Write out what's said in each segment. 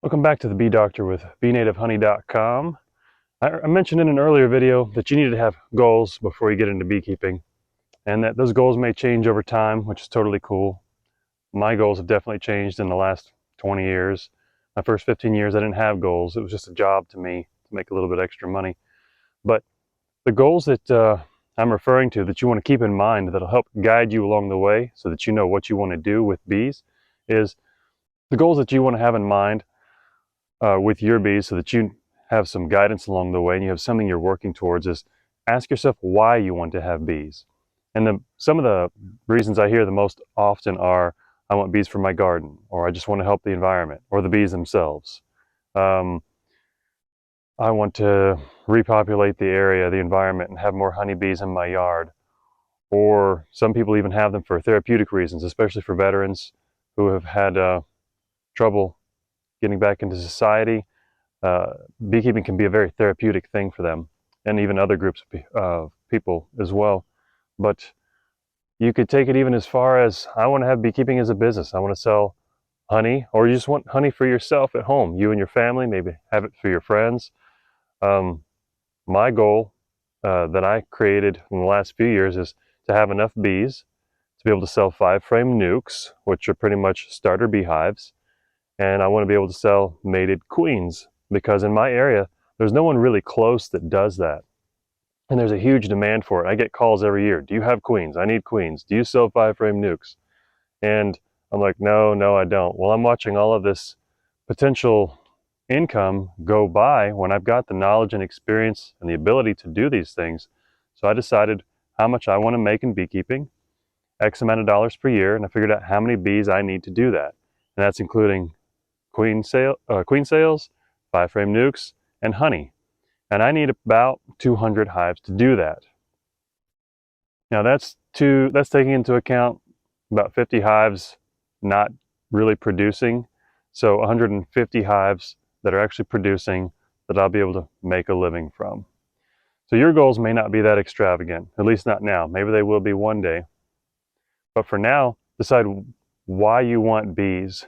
Welcome back to the Bee Doctor with BeNativeHoney.com. I mentioned in an earlier video that you need to have goals before you get into beekeeping, and that those goals may change over time, which is totally cool. My goals have definitely changed in the last 20 years. My first 15 years I didn't have goals. It was just a job to me to make a little bit extra money. But the goals that I'm referring to that you want to keep in mind that'll help guide you along the way so that you know what you want to do with bees is the goals that you want to have in mind with your bees so that you have some guidance along the way and you have something you're working towards is ask yourself why you want to have bees. And some of the reasons I hear the most often are I want bees for my garden, or I just want to help the environment, or the bees themselves. I want to repopulate the area, the environment, and have more honeybees in my yard. Or some people even have them for therapeutic reasons, especially for veterans who have had trouble getting back into society. Beekeeping can be a very therapeutic thing for them, and even other groups of people as well. But you could take it even as far as, I want to have beekeeping as a business. I want to sell honey, or you just want honey for yourself at home, you and your family, maybe have it for your friends. My goal that I created in the last few years is to have enough bees to be able to sell 5-frame nukes, which are pretty much starter beehives. And I want to be able to sell mated queens, because in my area, there's no one really close that does that. And there's a huge demand for it. I get calls every year. Do you have queens? I need queens. Do you sell 5-frame nukes? And I'm like, no, I don't. Well, I'm watching all of this potential income go by when I've got the knowledge and experience and the ability to do these things. So I decided how much I want to make in beekeeping, X amount of dollars per year, and I figured out how many bees I need to do that. And that's including queen sales, 5-frame nukes, and honey. And I need about 200 hives to do that. Now that's taking into account about 50 hives not really producing. So 150 hives that are actually producing that I'll be able to make a living from. So your goals may not be that extravagant, at least not now. Maybe they will be one day. But for now, decide why you want bees,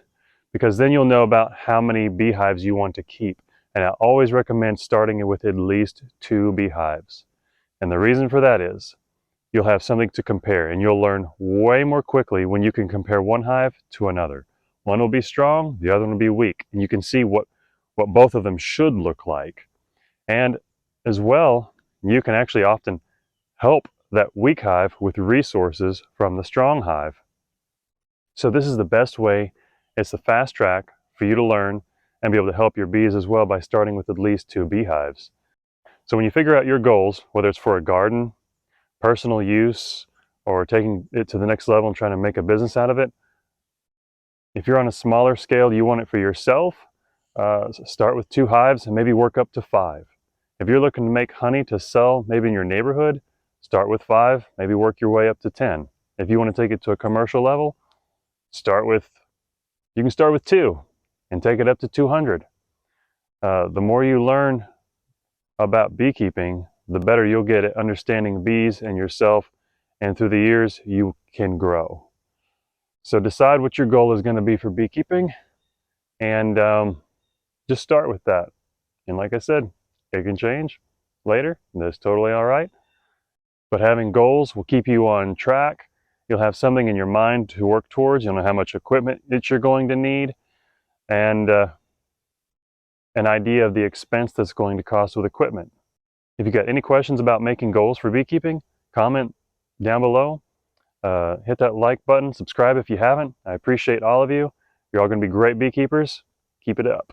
because then you'll know about how many beehives you want to keep. And I always recommend starting with at least 2 beehives. And the reason for that is you'll have something to compare, and you'll learn way more quickly when you can compare one hive to another. One will be strong, the other one will be weak, and you can see what both of them should look like. And as well, you can actually often help that weak hive with resources from the strong hive. So this is the best way. It's the fast track for you to learn and be able to help your bees as well by starting with at least 2 beehives. So when you figure out your goals, whether it's for a garden, personal use, or taking it to the next level and trying to make a business out of it, if you're on a smaller scale, you want it for yourself, start with 2 hives and maybe work up to 5. If you're looking to make honey to sell maybe in your neighborhood, start with 5, maybe work your way up to 10. If you want to take it to a commercial level, you can start with 2 and take it up to 200. The more you learn about beekeeping, the better you'll get at understanding bees and yourself, and through the years you can grow. So decide what your goal is going to be for beekeeping, and just start with that. And like I said, it can change later, and that's totally all right. But having goals will keep you on track. You'll have something in your mind to work towards. You'll know how much equipment that you're going to need, and an idea of the expense that's going to cost with equipment. If you got any questions about making goals for beekeeping, comment down below. Hit that like button, subscribe if you haven't. I appreciate all of you. You're all going to be great beekeepers. Keep it up.